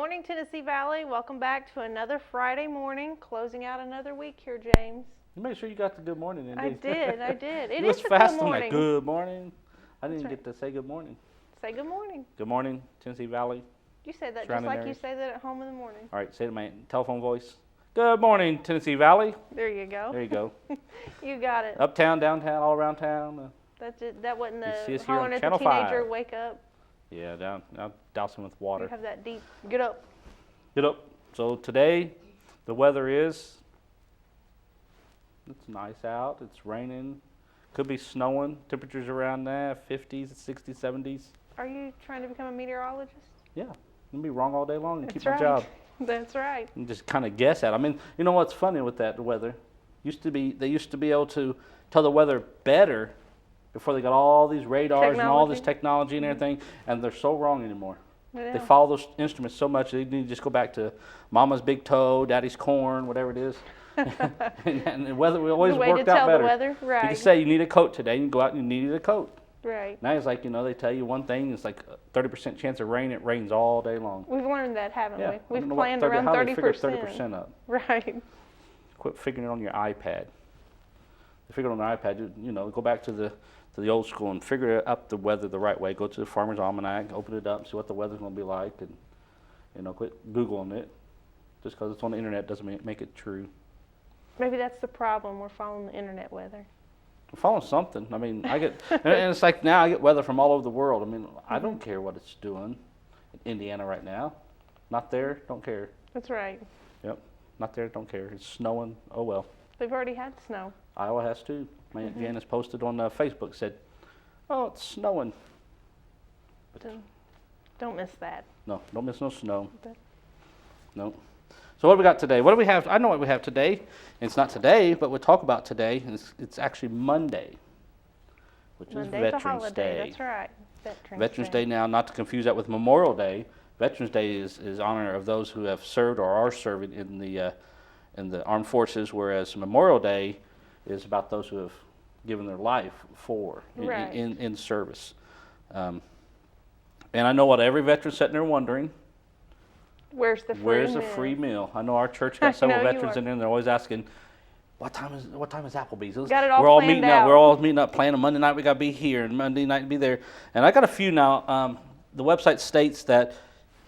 morning, Tennessee Valley. Welcome back to another Friday morning, closing out another week here, James. You made sure you got the good morning in. I did. It you is was a fast good on morning. that good morning. I didn't That's get to say good morning. Say good morning. Good morning, Tennessee Valley. You say that just like areas. you say that at home in the morning. All right, say it in my telephone voice. Good morning, Tennessee Valley. There you go. There you go. You got it. Uptown, downtown, all around town. That's it. That wasn't see the us here on hollering at the Channel teenager 5. wake up. Yeah, down dousing with water. You have that deep get up. Get up. So today, the weather is, it's nice out. It's raining. Could be snowing. Temperatures around that, 50s, 60s, 70s. Are you trying to become a meteorologist? Yeah, I'm going to be wrong all day long and That's keep my right. job. That's right. And just kind of guess at it. I mean, you know what's funny with that, the weather? They used to be able to tell the weather better before they got all these radars and all this technology and everything, and they're so wrong anymore. Yeah. They follow those instruments so much, they need to just go back to Mama's big toe, Daddy's corn, whatever it is. and the weather always worked out better. The way to tell the weather, right. You can say you need a coat today, and you go out and you needed a coat. Right. Now it's like, they tell you one thing, it's like a 30% chance of rain, it rains all day long. We've learned that, haven't Yeah, we? We've planned around 30%. How they figure 30% up. Right. Quit figuring it on your iPad. They figure it on the iPad, go back to the old school and figure out the weather the right way. Go to the Farmer's Almanac, open it up, see what the weather's going to be like, and quit Googling it. Just because it's on the internet doesn't make it true. Maybe that's the problem. We're following the internet weather. I'm following something. I mean, I get, and it's like now I get weather from all over the world. I mean, I don't care what it's doing in Indiana right now. Not there, don't care. That's right. Yep, not there, don't care. It's snowing, oh well. They've already had snow. Iowa has too. My Aunt Janice posted on Facebook, said, "Oh, it's snowing." Don't miss that. No, don't miss no snow. Okay. No. So what do we got today? What do we have? I know what we have today. And it's not today, but we'll talk about today. And it's actually Monday, which is Veterans Day. That's right. Veterans Day now, not to confuse that with Memorial Day. Veterans Day is honor of those who have served or are serving in the armed forces, whereas Memorial Day is about those who have given their life in service. And I know what every veteran's sitting there wondering. Where's the free meal? I know our church got several veterans in there, and they're always asking, "What time is Applebee's?" Got it all we're all planned meeting out. up. We're all meeting up, planning Monday night. We got to be here, and Monday night be there. And I got a few now. The website states that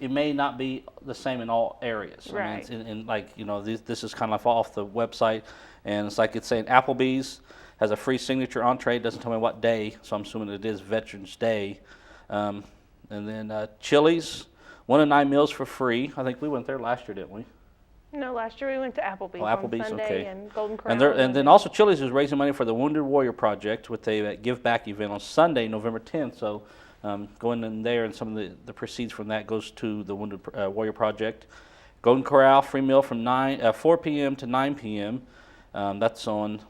it may not be the same in all areas. Right. I mean, this is kind of off the website, and it's saying Applebee's has a free signature entree. It doesn't tell me what day, so I'm assuming it is Veterans Day. And then Chili's. 1 of 9 meals for free. I think we went there last year, didn't we? No, last year we went to Applebee's, Applebee's on Sunday okay. and Golden Corral. And then also Chili's is raising money for the Wounded Warrior Project with a give back event on Sunday, November 10th. So going in there, and some of the proceeds from that goes to the Wounded Warrior Project. Golden Corral free meal from 4 p.m. to 9 p.m. That's on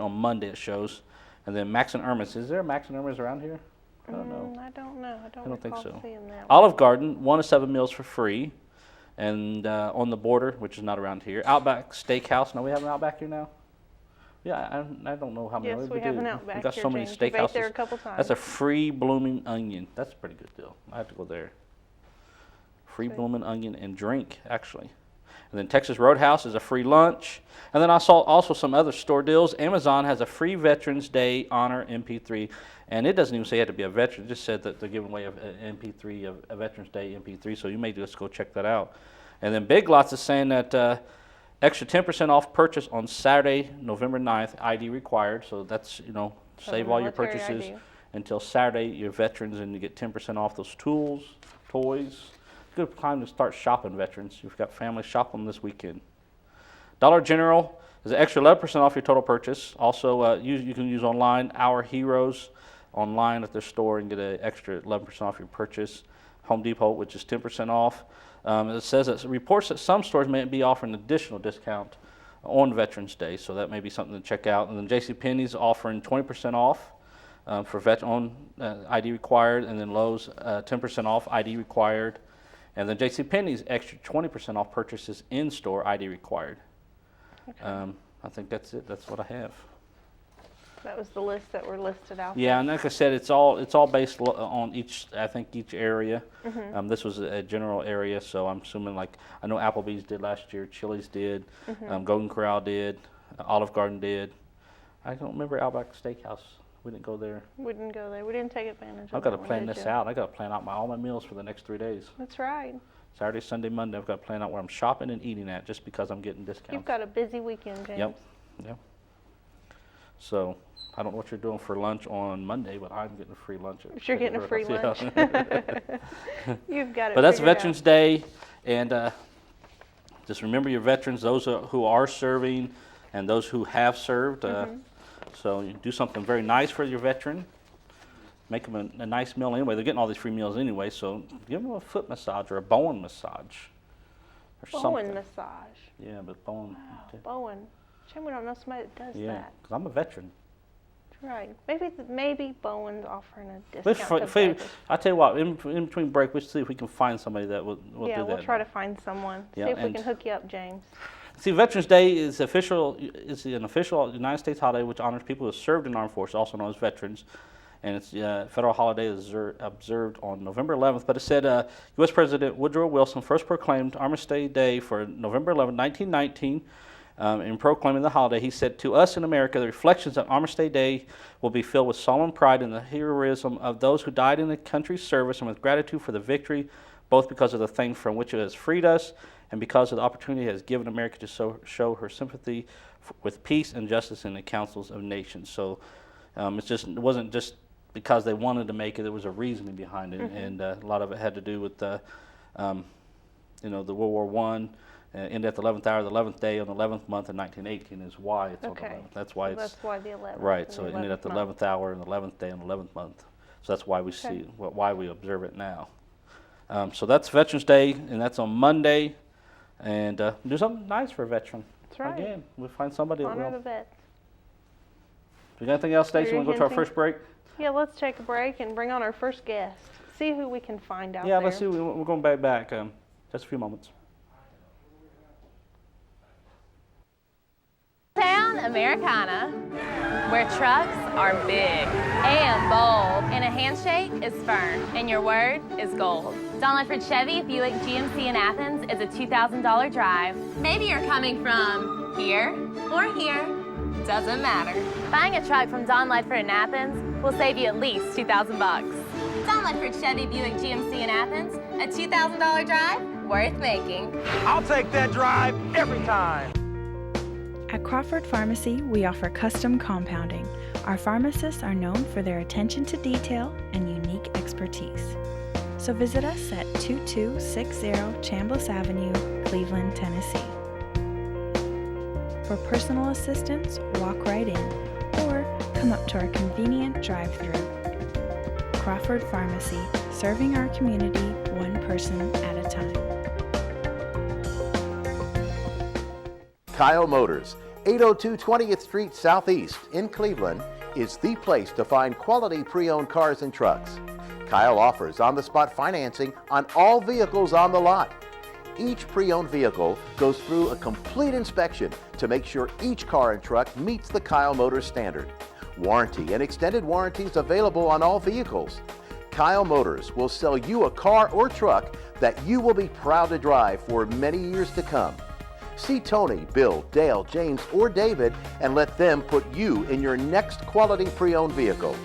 Monday it shows. And then Max and Irma's. Is there a Max and Irma's around here? I don't know. I don't know. I don't think so. Seeing that Olive Garden, 1 of 7 meals for free. And on the border, which is not around here, Outback Steakhouse. No, we have an Outback here now? Yeah, I don't know how many we have an Outback We've got here, so many James. We've ate steakhouses. there a couple times. That's a free blooming onion. That's a pretty good deal. I have to go there. Free blooming onion and drink, actually. And then Texas Roadhouse is a free lunch. And then I saw also some other store deals. Amazon has a free Veterans Day Honor MP3. And it doesn't even say you have to be a veteran. It just said that they're giving away an MP3, a Veterans Day MP3. So you may just go check that out. And then Big Lots is saying that extra 10% off purchase on Saturday, November 9th, ID required. So that's, save all your purchases until Saturday, you're veterans, and you get 10% off those tools, toys. Good time to start shopping, veterans. You've got family shopping this weekend. Dollar General is an extra 11% off your total purchase. Also, you can use online Our Heroes online at their store and get an extra 11% off your purchase. Home Depot, which is 10% off. It says it reports that some stores may be offering additional discount on Veterans Day, so that may be something to check out. And then JCPenney's offering 20% off for ID required, and then Lowe's 10% off ID required. And then JCPenney's extra 20% off purchases in-store ID required. Okay. I think that's it. That's what I have. That was the list that were listed out Yeah, there. and like I said, it's all based on each area. Mm-hmm. This was a general area, so I'm assuming like I know Applebee's did last year, Chili's did, Mm-hmm. Golden Corral did, Olive Garden did. I don't remember Outback Steakhouse. We didn't go there. We didn't go there. We didn't take advantage of I've got to that one, plan did this you? out. I got to plan out all my meals for the next 3 days. That's right. Saturday, Sunday, Monday. I've got to plan out where I'm shopping and eating at, just because I'm getting discounts. You've got a busy weekend, James. Yep. So I don't know what you're doing for lunch on Monday, but I'm getting a free lunch. But you're getting a free lunch. You've got it. But that's figured Veterans out. Day, and just remember your veterans, those who are serving, and those who have served. So you do something very nice for your veteran. Make them a nice meal anyway. They're getting all these free meals anyway, so give them a foot massage or a Bowen massage or Bowen something. massage. Yeah, but Bowen. Wow, Bowen. Shame we don't know somebody that does Yeah, that. because I'm a veteran. That's right. Maybe Bowen's offering a Let's discount. I tell you what, in between break, we'll see if we can find somebody that will do that. Yeah, we'll try to find someone. Yeah, See if we and- can hook you up, James. See, Veterans Day is an official United States holiday which honors people who have served in armed forces, also known as veterans. And it's a federal holiday is observed on November 11th. But it said U.S. President Woodrow Wilson first proclaimed Armistice Day for November 11, 1919. In proclaiming the holiday, he said, "To us in America, the reflections of Armistice Day will be filled with solemn pride in the heroism of those who died in the country's service, and with gratitude for the victory, both because of the things from which it has freed us and because of the opportunity it has given America to show her sympathy with peace and justice in the councils of nations." So it wasn't just because they wanted to make it. There was a reasoning behind it, and a lot of it had to do with the World War I. Ended at the 11th hour, the 11th day on the 11th month in 1918 is why it's on the 11th. That's why That's why the 11th. right. and So the it ended at the 11th 11th hour and the 11th day on the 11th month. So that's why we why we observe it now. So that's Veterans Day, and that's on Monday. And do something nice for a veteran. That's right. Again, we'll find somebody that Honor will. the vets. You got anything else, Stacey? You want to go to our hinting? first break? Yeah, let's take a break and bring on our first guest. See who we can find out Yeah, there. let's see. We're going back. Just a few moments. Town Americana, where trucks are big and bold, and a handshake is firm, and your word is gold. Dunn Chevy Buick GMC in Athens is a $2,000 drive. Maybe you're coming from here or here, doesn't matter. Buying a truck from Don Ledford in Athens will save you at least $2,000. Don Ledford Chevy Buick GMC in Athens, a $2,000 drive worth making. I'll take that drive every time. At Crawford Pharmacy, we offer custom compounding. Our pharmacists are known for their attention to detail and unique expertise. So visit us at 2260 Chambliss Avenue, Cleveland, Tennessee. For personal assistance, walk right in or come up to our convenient drive-thru. Crawford Pharmacy, serving our community one person at a time. Kyle Motors, 802 20th Street Southeast in Cleveland, is the place to find quality pre-owned cars and trucks. Kyle offers on-the-spot financing on all vehicles on the lot. Each pre-owned vehicle goes through a complete inspection to make sure each car and truck meets the Kyle Motors standard. Warranty and extended warranties available on all vehicles. Kyle Motors will sell you a car or truck that you will be proud to drive for many years to come. See Tony, Bill, Dale, James, or David and let them put you in your next quality pre-owned vehicle.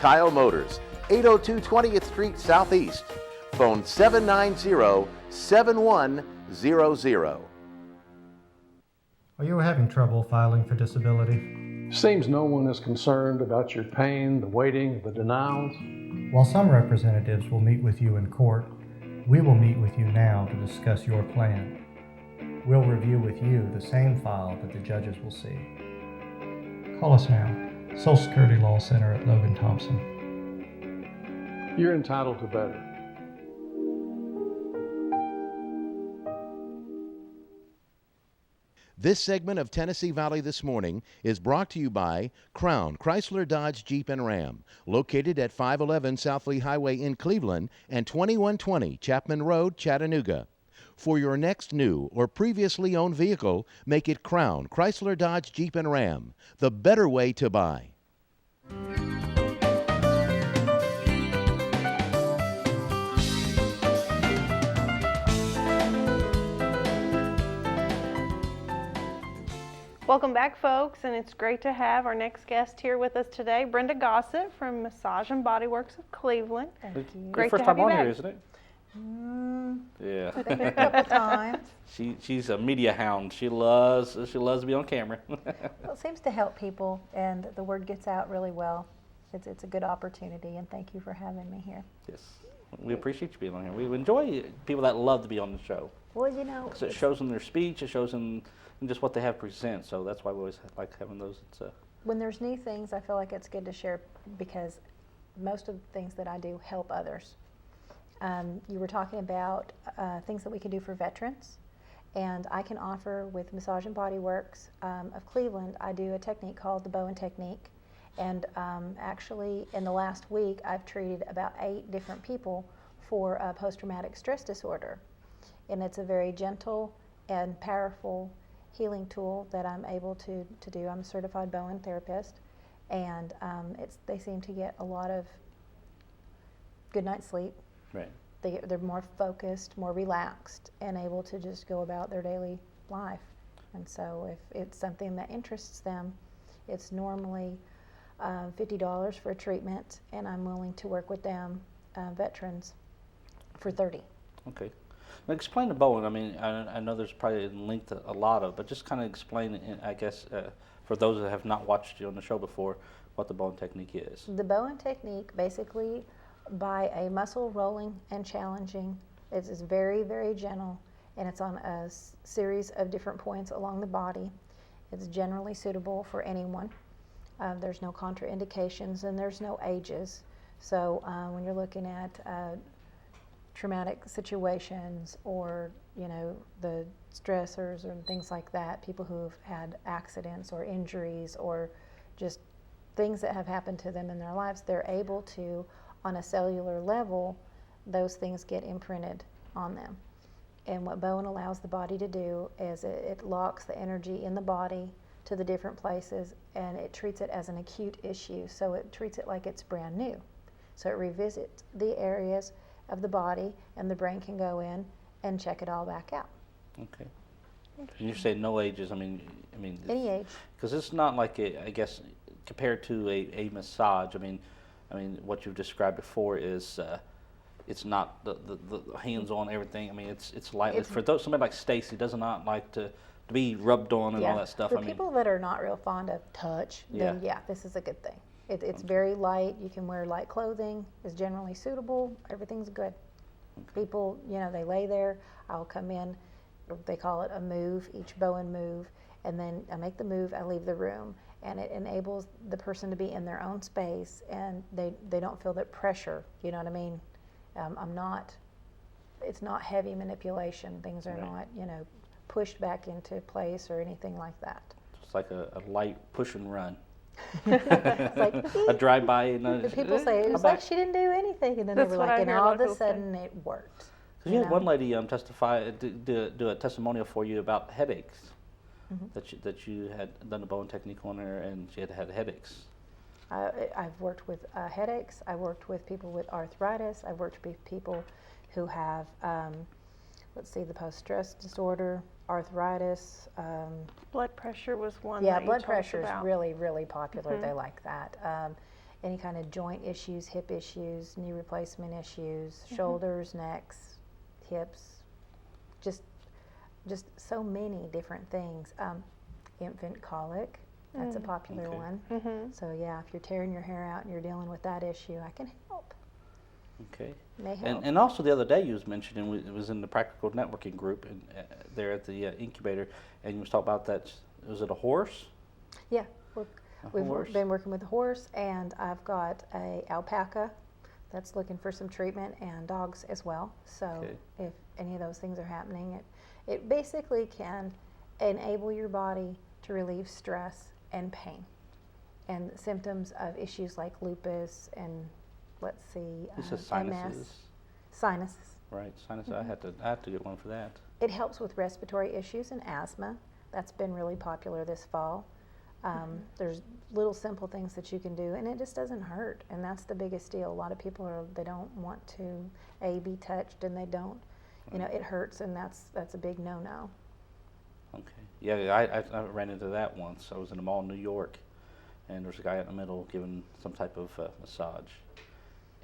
Kyle Motors, 802 20th Street Southeast. Phone 790-7100. Are you having trouble filing for disability? Seems no one is concerned about your pain, the waiting, the denials. While some representatives will meet with you in court, we will meet with you now to discuss your plan. We'll review with you the same file that the judges will see. Call us now. Social Security Law Center at Logan Thompson. You're entitled to better. This segment of Tennessee Valley This Morning is brought to you by Crown Chrysler Dodge Jeep and Ram, located at 511 South Lee Highway in Cleveland and 2120 Chapman Road, Chattanooga. For your next new or previously owned vehicle, make it Crown Chrysler Dodge Jeep and Ram, the better way to buy. Welcome back, folks, and it's great to have our next guest here with us today, Brenda Gossett from Massage and Body Works of Cleveland. Thank you. Great Your first to have time you on back. here, isn't it? Yeah. I think a couple times. She's a media hound. She loves to be on camera. Well, it seems to help people, and the word gets out really well. It's a good opportunity, and thank you for having me here. Yes. We appreciate you being on here. We enjoy people that love to be on the show. Well, you know, Because it shows in their speech, it shows in just what they have to present. So that's why we always like having those. when there's new things, I feel like it's good to share because most of the things that I do help others. You were talking about things that we can do for veterans, and I can offer with Massage and Body Works of Cleveland. I do a technique called the Bowen technique, and actually in the last week I've treated about 8 different people for post-traumatic stress disorder, and it's a very gentle and powerful healing tool that I'm able to do. I'm a certified Bowen therapist, and they seem to get a lot of good night's sleep. Right. They're more focused, more relaxed, and able to just go about their daily life. And so if it's something that interests them, it's normally $50 for a treatment, and I'm willing to work with them, veterans, for $30. Okay. Now explain the Bowen. I mean, I know there's probably linked a lot of, but just kind of explain it, I guess, for those that have not watched you on the show before, what the Bowen technique is. The Bowen technique, basically, by a muscle rolling and challenging, is very, very gentle, and it's on a series of different points along the body. It's generally suitable for anyone. There's no contraindications, and there's no ages. So when you're looking at traumatic situations, or the stressors and things like that, people who've had accidents or injuries or just things that have happened to them in their lives, they're able to, on a cellular level, those things get imprinted on them. And what Bowen allows the body to do is it locks the energy in the body to the different places, and it treats it as an acute issue. So it treats it like it's brand new. So it revisits the areas of the body, and the brain can go in and check it all back out. Okay. And you say no ages. I mean, Any age. Because it's not like I guess compared to a massage. I mean, what you've described before is it's not the hands-on everything. I mean, it's lightly for somebody like Stacey does not like to be rubbed on and all that stuff. For people that are not real fond of touch, then this is a good thing. It's very light. You can wear light clothing. It's generally suitable. Everything's good. Okay. People, they lay there. I'll come in. They call it a move, each Bowen move, and then I make the move. I leave the room, and it enables the person to be in their own space, and they don't feel that pressure. You know what I mean? It's not heavy manipulation. Things are not, pushed back into place or anything like that. It's like a light push and run. It's like a drive-by. People say it's like she didn't do anything, and then they were like, and all of a sudden it worked. Because you had one lady testify, do a testimonial for you about headaches, that you had done the Bowen technique on her, and she had headaches. I've worked with headaches. I worked with people with arthritis. I've worked with people who have, the post-stress disorder, arthritis. Blood pressure was one. Yeah, that blood you told us pressure is about. really, really popular. They like that. Any kind of joint issues, hip issues, knee replacement issues, shoulders, necks, hips, just so many different things. Infant colic, that's a popular one. So yeah, if you're tearing your hair out and you're dealing with that issue, I can help. Okay. May help. And also the other day you was mentioning, it was in the practical networking group and there at the incubator, and you was talking about that. Was it a horse? Yeah, we've been working with a horse, and I've got a alpaca that's looking for some treatment, and dogs as well. So if any of those things are happening, it basically can enable your body to relieve stress and pain and symptoms of issues like lupus and sinuses. MS. Sinuses. Right, sinuses. I had to get one for that. It helps with respiratory issues and asthma. That's been really popular this fall. There's little simple things that you can do, and it just doesn't hurt, and that's the biggest deal. A lot of people they don't want to be touched, and they don't. It hurts, and that's a big no-no. Okay. Yeah, I ran into that once. I was in a mall in New York, and there was a guy in the middle giving some type of massage,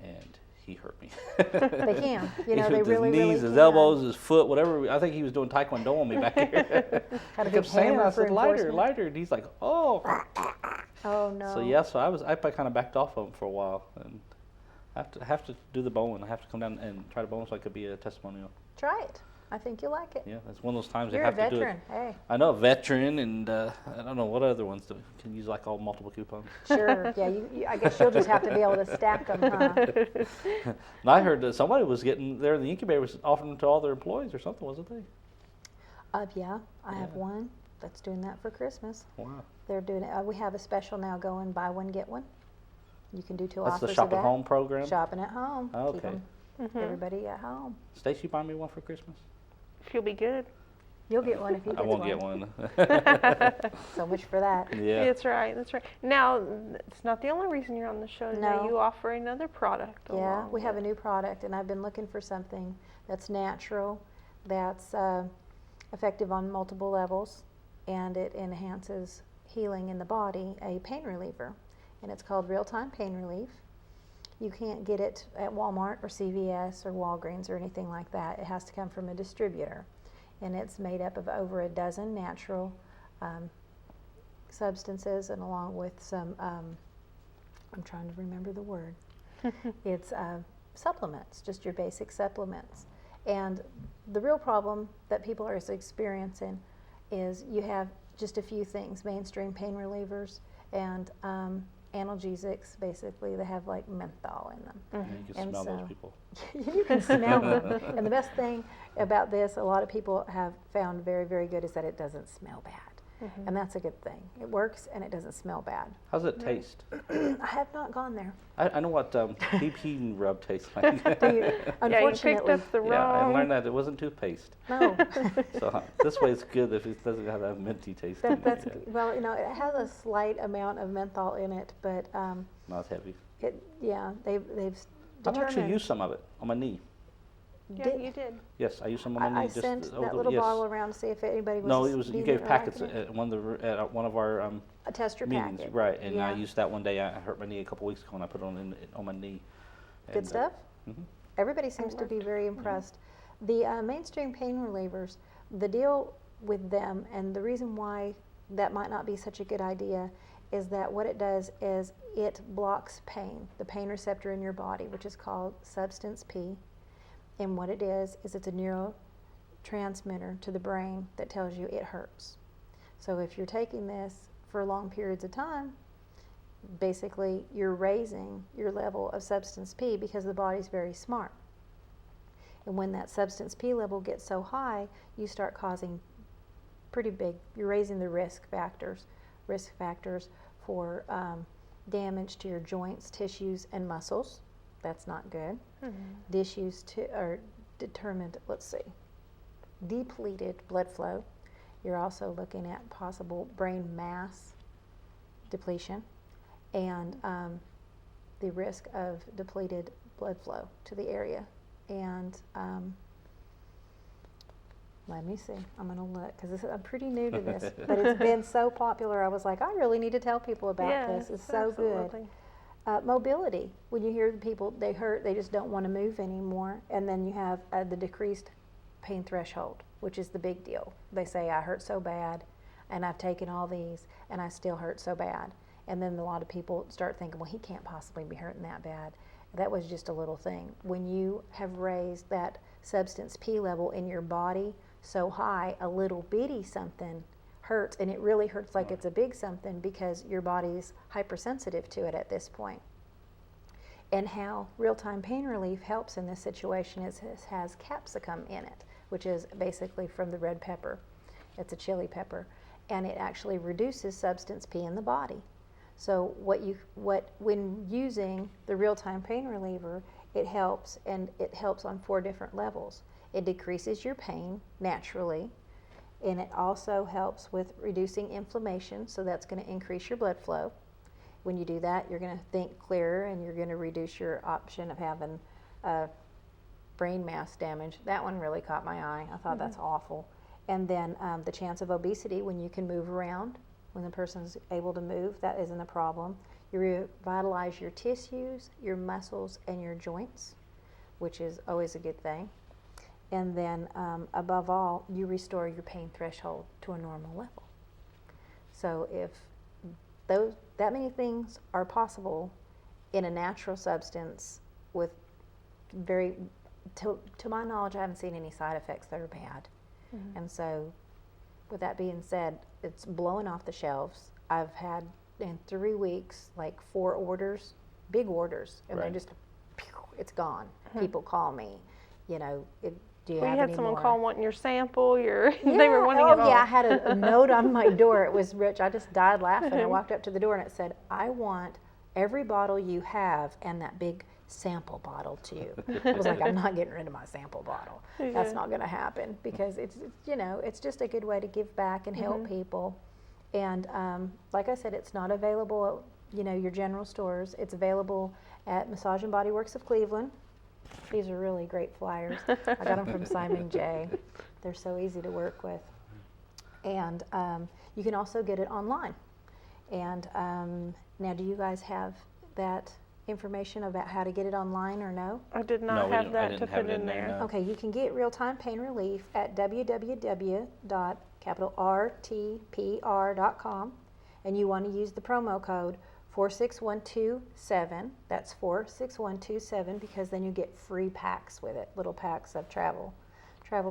and he hurt me. They can. You know, He they hit really, his knees, really his can. elbows, his foot, whatever. I think he was doing taekwondo on me back here. Had a I big kept saying, hammer I for said, lighter, enforcement. lighter. And he's like, oh. Oh no. So yeah, so I kind of backed off of him for a while, and I have to do the bowing. I have to come down and try to bowl so I could be a testimonial. Try it. I think you'll like it. Yeah, it's one of those times You're they a have to do it. veteran. Hey. I know, a veteran, and I don't know what other ones can use like all multiple coupons. Sure. Yeah. I guess you'll just have to be able to stack them, huh? And I heard that somebody was getting there. The incubator was offering them to all their employees or something, wasn't they? Yeah. I have one that's doing that for Christmas. Wow. They're doing it. We have a special now going, buy one get one. You can do 2 That's offers the shop of at that. home program. Shopping at home. Oh, Keep okay. 'em- everybody at home. Stacey, buy me one for Christmas. She'll be good. You'll get one if you I get won't one. get one. So much for that. Yeah. That's right. That's right. Now, it's not the only reason you're on the show today. No. You offer another product. Yeah, along we have a with- new product, and I've been looking for something that's natural, that's effective on multiple levels, and it enhances healing in the body, a pain reliever. And it's called Real-Time Pain Relief. You can't get it at Walmart or CVS or Walgreens or anything like that. It has to come from a distributor. And it's made up of over a dozen natural substances, and along with some, I'm trying to remember the word. It's supplements, just your basic supplements. And the real problem that people are experiencing is you have just a few things, mainstream pain relievers and analgesics, basically. They have like menthol in them. You can And smell so- those people. You can smell them. And the best thing about this, a lot of people have found very, very good, is that it doesn't smell bad. And that's a good thing. It works and it doesn't smell bad. How does it taste? I have not gone there. I know what deep heating rub tastes like. Do you? Yeah, you Unfortunately, picked up the Yeah, I wrong. learned that it wasn't toothpaste. no. So this way it's good if it doesn't have that minty taste. to it. That's Yeah. well, you know, it has a slight amount of menthol in it, but Not heavy. they've I've determined. actually used some of it on my knee. Yeah, you did. Yes, I used some on my I knee. sent over that the- little yes. bottle around to see if anybody was. No, it was you being gave or packets liking it. at one of our A tester meetings, packet. right? And I Yeah. used that one day. I hurt my knee a couple weeks ago, and I put it on my knee. Good And, stuff. mhm. Everybody seems to be very impressed. The mainstream pain relievers, the deal with them, and the reason why that might not be such a good idea, is that what it does is it blocks pain, the pain receptor in your body, which is called substance P. And what it is it's a neurotransmitter to the brain that tells you it hurts. So if you're taking this for long periods of time, basically you're raising your level of substance P, because the body's very smart. And when that substance P level gets so high, you start causing you're raising the risk factors for damage to your joints, tissues, and muscles. That's not good. Issues are determined, depleted blood flow. You're also looking at possible brain mass depletion, and the risk of depleted blood flow to the area. And let me see, I'm going to look, because I'm pretty new to this, but it's been so popular. I was like, I really need to tell people about this. It's so absolutely. good. Mobility, when you hear the people, they hurt, they just don't want to move anymore. And then you have the decreased pain threshold, which is the big deal. They say, I hurt so bad, and I've taken all these, and I still hurt so bad. And then a lot of people start thinking, well, he can't possibly be hurting that bad. That was just a little thing. When you have raised that substance P level in your body so high, a little bitty something hurts, and it really hurts like it's a big something, because your body's hypersensitive to it at this point. And how real-time pain relief helps in this situation is it has capsicum in it, which is basically from the red pepper. It's a chili pepper, and it actually reduces substance P in the body. So when using the real-time pain reliever, it helps, and it helps on 4 different levels. It decreases your pain naturally, and it also helps with reducing inflammation, so that's going to increase your blood flow. When you do that, you're going to think clearer, and you're going to reduce your option of having brain mass damage. That one really caught my eye. I thought that's awful. And then the chance of obesity, when you can move around, when the person's able to move, that isn't a problem. You revitalize your tissues, your muscles, and your joints, which is always a good thing. And then above all, you restore your pain threshold to a normal level. So if that many things are possible in a natural substance with to my knowledge, I haven't seen any side effects that are bad. Mm-hmm. And so with that being said, it's blowing off the shelves. I've had in 3 weeks like 4 orders, big orders, and Right. they're just, it's gone. Mm-hmm. People call me, do you Well, have you had any someone more? call wanting your sample, they were wanting it all. I had a note on my door. It was rich. I just died laughing. I walked up to the door and it said, I want every bottle you have and that big sample bottle too. I was like, I'm not getting rid of my sample bottle. That's not going to happen, because it's just a good way to give back and help people. And like I said, it's not available at your general stores. It's available at Massage and Body Works of Cleveland. These are really great flyers. I got them from Simon J. They're so easy to work with. And you can also get it online. And now, do you guys have that information about how to get it online or no? I did not have that to put in there. Okay, you can get real-time pain relief at www.rtpr.com, and you want to use the promo code 46127. That's 46127, because then you get free packs with it, little packs of travel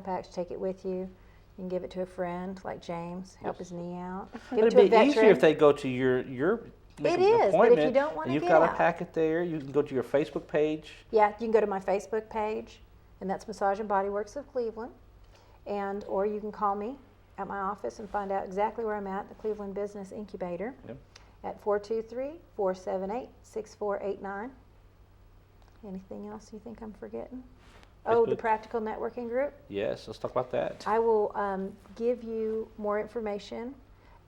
packs. Take it with you. You can give it to a friend like James, help his knee out. Give it to a It'd be veteran. easier if they go to your It is, but if you don't want to you've get got out. a packet there, you can go to your Facebook page. Yeah, you can go to my Facebook page, and that's Massage and Body Works of Cleveland, or you can call me at my office and find out exactly where I'm at, the Cleveland Business Incubator, at 423-478-6489. Anything else you think I'm forgetting? Oh, the Facebook. Practical Networking Group. Yes, let's talk about that. I will give you more information.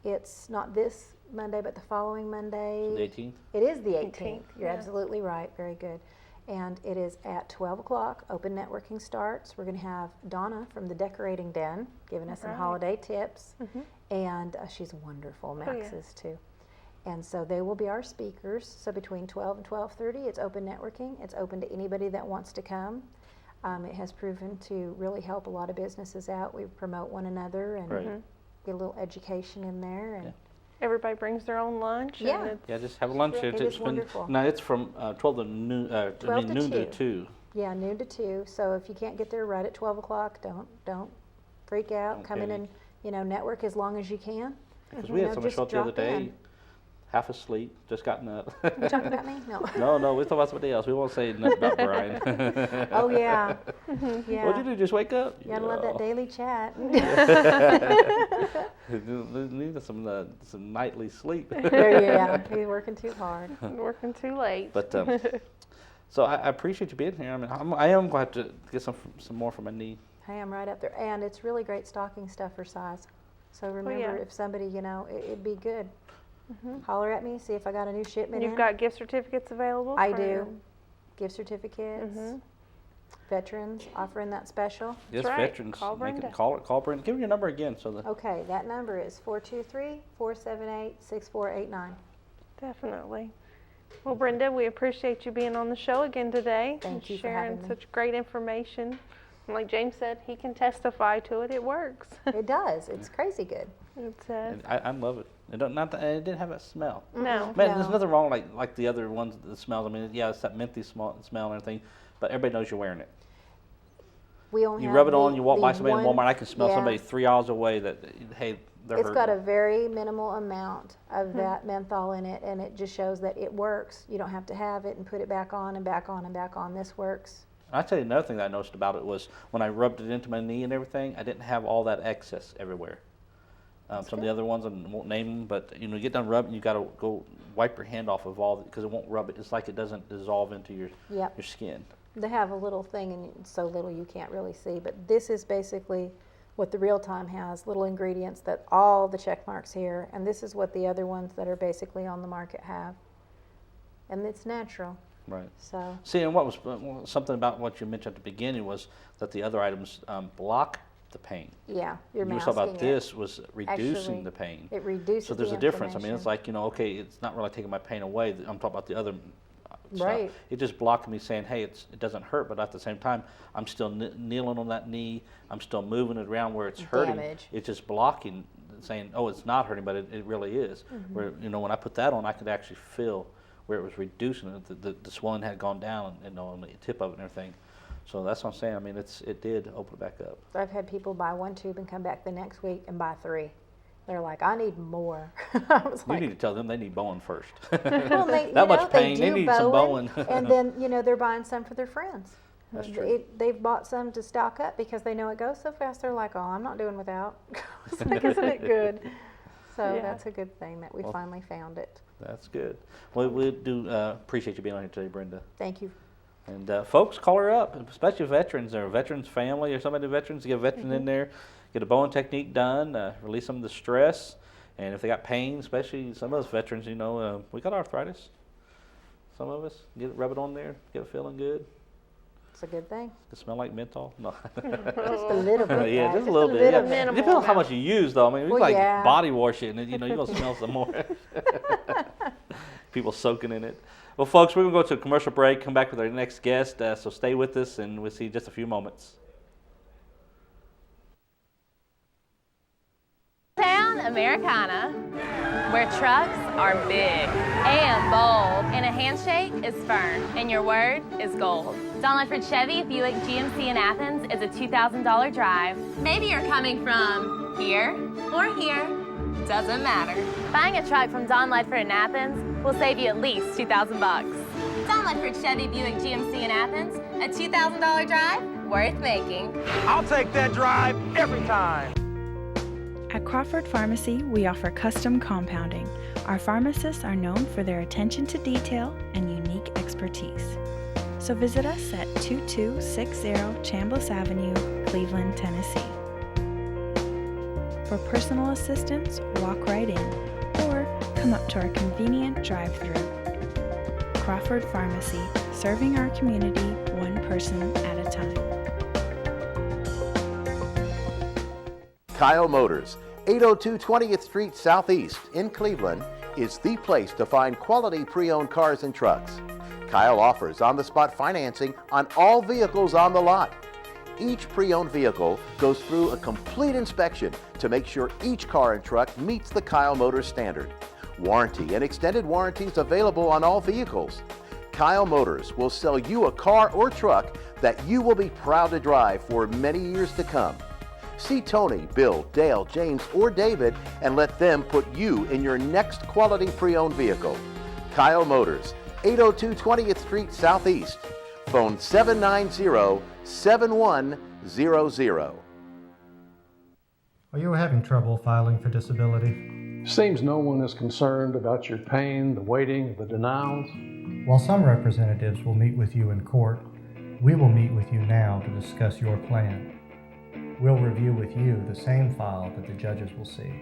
It's not this Monday, but the following Monday. The 18th? It is the 18th. 18th, You're yeah. absolutely right. Very good. And it is at 12 o'clock. Open networking starts. We're going to have Donna from the Decorating Den giving us some Right. holiday tips. And she's wonderful. Max yeah. is too. And so they will be our speakers. So between 12 and 12:30, it's open networking. It's open to anybody that wants to come. It has proven to really help a lot of businesses out. We promote one another and Right. get a little education in there. And Everybody brings their own lunch. Yeah. And Yeah, just have a lunch. It is wonderful. No, it's from 12 to noon, 12 to noon to 2. 2. Yeah, noon to 2. So if you can't get there right at 12 o'clock, don't freak out. Come in Okay. and network as long as you can. Because we had someone just show up the other drop in. day, half asleep, just gotten up. You talking about me? No. No, we're talking about somebody else. We won't say nothing about Brian. Oh yeah, yeah. What'd you do? Just wake up? You gotta love that daily chat. Need some nightly sleep. Yeah, he's working too hard. working too late. But so I appreciate you being here. I mean, I am glad to get some more for my knee. Hey, I'm right up there, and it's really great stocking stuffer size. So remember, if somebody, it'd be good. Holler at me, see if I got a new shipment You've in. got gift certificates available? I for- do. Gift certificates. Veterans offering that special. Yes, right. veterans. Call Brenda. Call Brenda. Give me your number again. Okay, that number is 423-478-6489. Definitely. Well, Brenda, we appreciate you being on the show again today. Thank and you for sharing having me. such great information. And like James said, he can testify to it. It works. It does. It's crazy good. It's I love it. It didn't have that smell. no. Man, there's No. nothing wrong like the other ones that smells. I mean, yeah, it's that minty smell and everything, but everybody knows you're wearing it. We only You have rub it on, the- you walk by the somebody in one- Walmart, I can smell yeah. somebody 3 hours away that, hey, they're It's got a hurting. very minimal amount of that menthol in it, and it just shows that it works. You don't have to have it and put it back on and back on and back on. This works. I'll tell you another thing that I noticed about it was when I rubbed it into my knee and everything, I didn't have all that excess everywhere. Some of the other ones, I won't name them, but you get done rubbing, you got to go wipe your hand off of all, because it won't rub it. It's like it doesn't dissolve into your skin. They have a little thing, and it's so little you can't really see. But this is basically what the Real Time has, little ingredients that all the check marks here. And this is what the other ones that are basically on the market have. And it's natural. Right. So See, and what was something about what you mentioned at the beginning was that the other items block the pain. Yeah, you're You were masking talking about it. this was reducing Actually, the pain. It reduces So there's the a difference. I mean, inflammation. it's like, okay, it's not really taking my pain away. I'm talking about the other stuff. Right. It just blocked me saying, hey, it doesn't hurt, but at the same time, I'm still kneeling on that knee. I'm still moving it around where it's hurting. Damage. It's just blocking, saying, oh, it's not hurting, but it really is. Where, when I put that on, I could actually feel where it was reducing it. The swelling had gone down and on the tip of it and everything. So that's what I'm saying. I mean, it did open it back up. I've had people buy 1 tube and come back the next week and buy 3. They're like, I need more. I was You like, need to tell them they need Bowen first. well, That much pain, they do need some Bowen. And then, they're buying some for their friends. That's true. They've bought some to stock up because they know it goes so fast. They're like, oh, I'm not doing without. It's like, isn't it good? So Yeah. that's a good thing that we finally found it. That's good. Well, we do appreciate you being on here today, Brenda. Thank you. And folks, call her up, especially veterans or veterans family or somebody veterans. Get a veteran in there, get a Bowen technique done, release some of the stress. And if they got pain, especially some of us veterans, we got arthritis. Some of us rub it on there, get it feeling good. It's a good thing. It smell like menthol. No. Just a little bit. Yeah, guys. just a little bit. Yeah. It minimal depends on how much you use, though. I mean, Well, we yeah. body wash it, and you're gonna smell some more. People soaking in it. Well, folks, we're gonna go to a commercial break. Come back with our next guest. So stay with us, and we'll see you in just a few moments. Town Americana, where trucks are big and bold, and a handshake is firm, and your word is gold. Dunn Chevy Buick GMC in Athens is a $2,000 drive. Maybe you're coming from here or here, doesn't matter. Buying a truck from Don Ledford in Athens will save you at least $2,000. Don Ledford Chevy Buick GMC in Athens, a $2,000 drive worth making. I'll take that drive every time. At Crawford Pharmacy, we offer custom compounding. Our pharmacists are known for their attention to detail and unique expertise. So visit us at 2260 Chambliss Avenue, Cleveland, Tennessee. For personal assistance, walk right in or come up to our convenient drive-thru. Crawford Pharmacy, serving our community one person at a time. Kyle Motors, 802 20th Street Southeast in Cleveland, is the place to find quality pre-owned cars and trucks. Kyle offers on-the-spot financing on all vehicles on the lot. Each pre-owned vehicle goes through a complete inspection to make sure each car and truck meets the Kyle Motors standard. Warranty and extended warranties available on all vehicles. Kyle Motors will sell you a car or truck that you will be proud to drive for many years to come. See Tony, Bill, Dale, James, or David and let them put you in your next quality pre-owned vehicle. Kyle Motors, 802 20th Street Southeast. Phone 790-7100. Are you having trouble filing for disability? Seems no one is concerned about your pain, the waiting, the denials. While some representatives will meet with you in court, we will meet with you now to discuss your plan. We'll review with you the same file that the judges will see.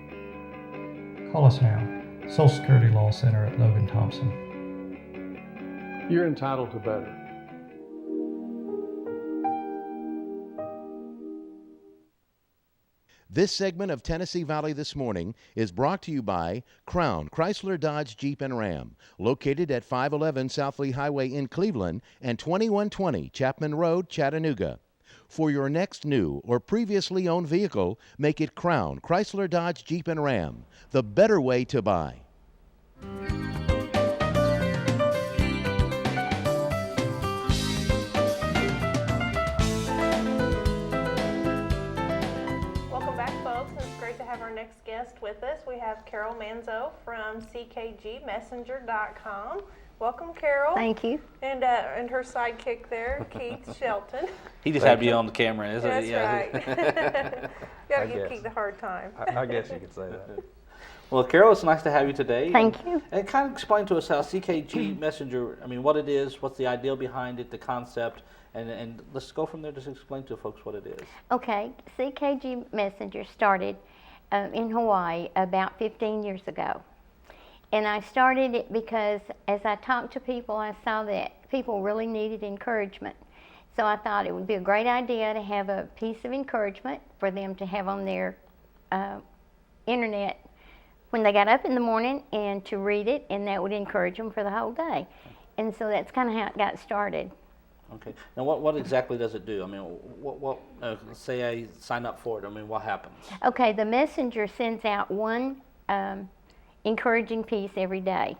Call us now. Social Security Law Center at Logan Thompson. You're entitled to better. This segment of Tennessee Valley This Morning is brought to you by Crown Chrysler Dodge Jeep and Ram, located at 511 South Lee Highway in Cleveland and 2120 Chapman Road, Chattanooga. For your next new or previously owned vehicle, make it Crown Chrysler Dodge Jeep and Ram, the better way to buy. Welcome back, folks. It's great to have our next guest with us. We have Carol Manzo from ckgmessenger.com. Welcome, Carol. Thank you. And her sidekick there, Keith Shelton. He just had to be on the camera, isn't That's it? Yeah. right. Gotta give guess. Keith a hard time. I guess you could say that. Well, Carol, it's nice to have you today. Thank you. And kind of explain to us how CKG Messenger, what it is, what's the ideal behind it, the concept, and let's go from there. Just explain to folks what it is. Okay, CKG Messenger started in Hawaii about 15 years ago. And I started it because as I talked to people, I saw that people really needed encouragement. So I thought it would be a great idea to have a piece of encouragement for them to have on their internet when they got up in the morning, and to read it, and that would encourage them for the whole day. And so that's kind of how it got started. Okay. Now, what exactly does it do? I mean, what say I sign up for it. I mean, what happens? Okay, the messenger sends out one encouraging piece every day.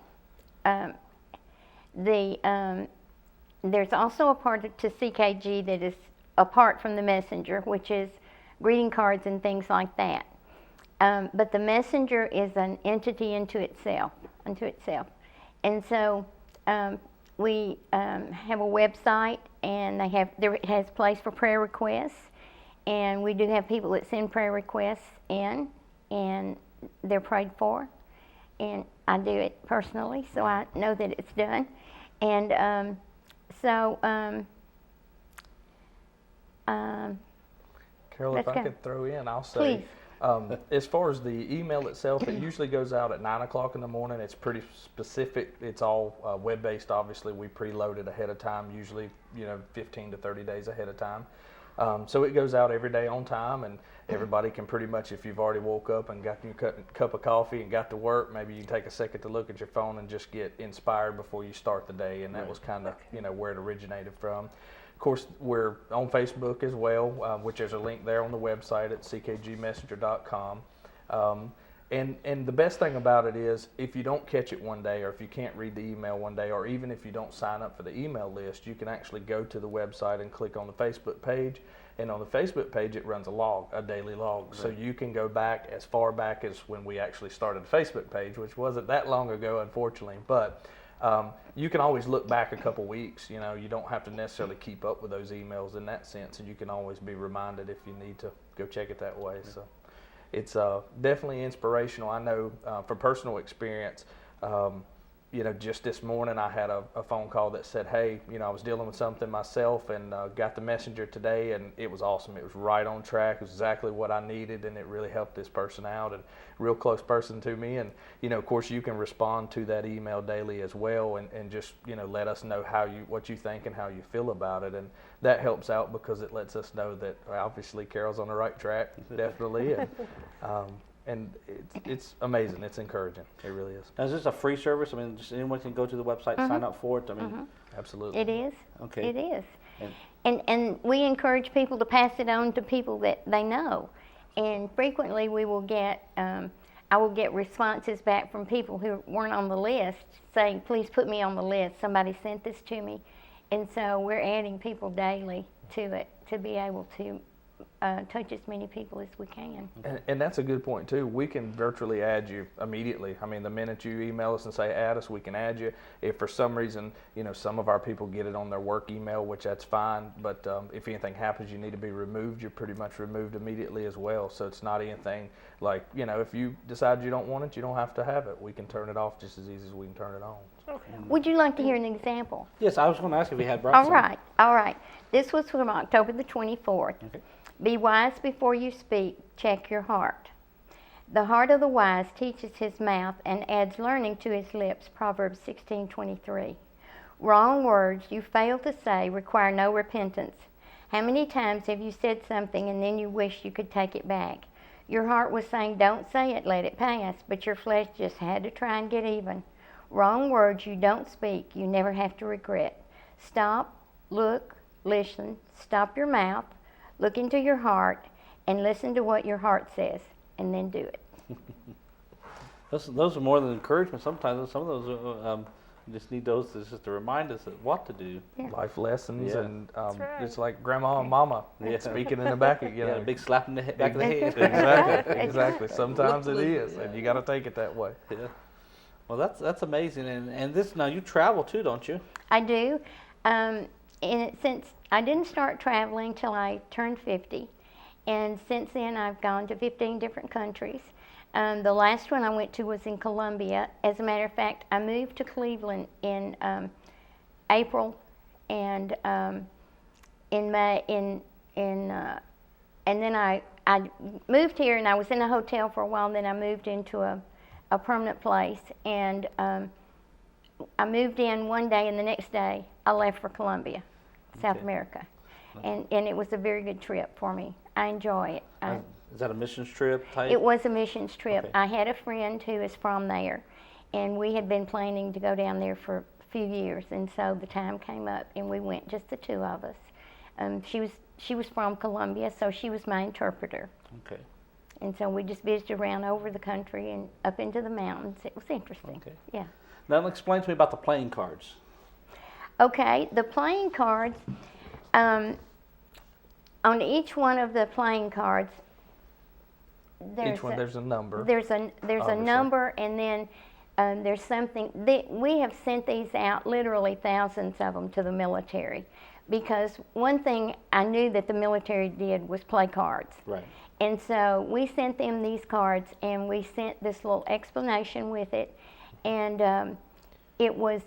There's also a part to CKG that is apart from the messenger, which is greeting cards and things like that. But the messenger is an entity unto itself. And so we have a website, and it has place for prayer requests, and we do have people that send prayer requests in, and they're prayed for, and I do it personally, so I know that it's done. And Carol, if I could throw in, I'll say, as far as the email itself, it usually goes out at 9 o'clock in the morning. It's pretty specific. It's all web-based, obviously. We preload it ahead of time, usually 15 to 30 days ahead of time. So it goes out every day on time, and everybody can pretty much, if you've already woke up and got your cup of coffee and got to work, maybe you can take a second to look at your phone and just get inspired before you start the day, and that was kind of where it originated from. Of course, we're on Facebook as well, which there's a link there on the website at ckgmessenger.com. And the best thing about it is, if you don't catch it one day, or if you can't read the email one day, or even if you don't sign up for the email list, you can actually go to the website and click on the Facebook page. And on the Facebook page, it runs a daily log. Right. So you can go back as far back as when we actually started the Facebook page, which wasn't that long ago, unfortunately. But you can always look back a couple weeks. You don't have to necessarily keep up with those emails in that sense, and you can always be reminded if you need to go check it that way. So it's definitely inspirational. I know from personal experience, just this morning I had a phone call that said, hey, I was dealing with something myself, and got the messenger today, and it was awesome. It was right on track. It was exactly what I needed, and it really helped this person out, and real close person to me. And of course, you can respond to that email daily as well, and just let us know what you think and how you feel about it, and that helps out because it lets us know that obviously Carol's on the right track, definitely. And it's amazing. It's encouraging. It really is. Now, is this a free service? I mean, just anyone can go to the website, sign up for it? I mean, absolutely. It is. Okay. It is. And we encourage people to pass it on to people that they know. And frequently we will get, I will get responses back from people who weren't on the list saying, please put me on the list. Somebody sent this to me. And so we're adding people daily to it to be able to touch as many people as we can. And that's a good point too. We can virtually add you immediately. I mean, the minute you email us and say add us, we can add you. If for some reason, some of our people get it on their work email, which that's fine, but if anything happens, you need to be removed, you're pretty much removed immediately as well. So it's not anything like, if you decide you don't want it, you don't have to have it. We can turn it off just as easy as we can turn it on. Okay. Would you like to hear an example? Yes, I was going to ask if you had brought some. All right. This was from October the 24th. Okay. Be wise before you speak, check your heart. The heart of the wise teaches his mouth and adds learning to his lips, Proverbs 16:23. Wrong words you fail to say require no repentance. How many times have you said something and then you wish you could take it back? Your heart was saying, don't say it, let it pass, but your flesh just had to try and get even. Wrong words you don't speak, you never have to regret. Stop, look, listen, stop your mouth, look into your heart, and listen to what your heart says, and then do it. Those are more than encouragement. Sometimes some of those you just need those just to remind us of what to do. Yeah. Life lessons, and it's like grandma and mama speaking in the back of a big slap in the back of the head. Exactly. Sometimes it is, and you got to take it that way. Yeah. Well, that's amazing. And this, now you travel too, don't you? I do. And since I didn't start traveling till I turned 50, and since then I've gone to 15 different countries. The last one I went to was in Colombia. As a matter of fact, I moved to Cleveland in April, and in May, and then I moved here, and I was in a hotel for a while, and then I moved into a permanent place, and I moved in one day, and the next day I left for Colombia, South America. and it was a very good trip for me. I enjoy it. Is that a missions trip type? It was a missions trip. Okay. I had a friend who is from there, and we had been planning to go down there for a few years, and so the time came up, and we went, just the two of us. She was from Colombia, so she was my interpreter. Okay. And so we just visited around over the country and up into the mountains. It was interesting. Okay. Yeah. Now explain to me about the playing cards. Okay, the playing cards, on each one of the playing cards, there's a number. There's a number, and then there's something. We have sent these out, literally thousands of them, to the military, because one thing I knew that the military did was play cards. Right. And so we sent them these cards, and we sent this little explanation with it, and it was.